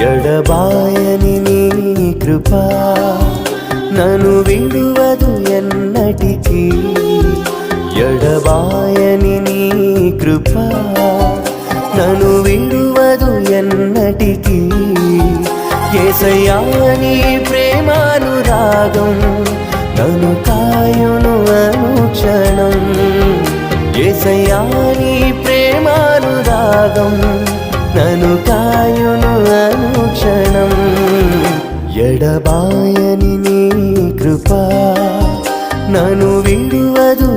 ఎడబాయని నీ కృపా నన్ను విడువదు ఎన్నటికీ. ఎడబాయని నీ కృపా నన్ను విడువదు ఎన్నటికీ. యేసయ్యా నీ ప్రేమానురాగం నన్ను కాయును అనుక్షణం. యేసయ్యా నీ ప్రేమానురాగం నన్ను కాయును అనుక్షణం. ఎడబాయని నీ కృపా నన్ను విడువదు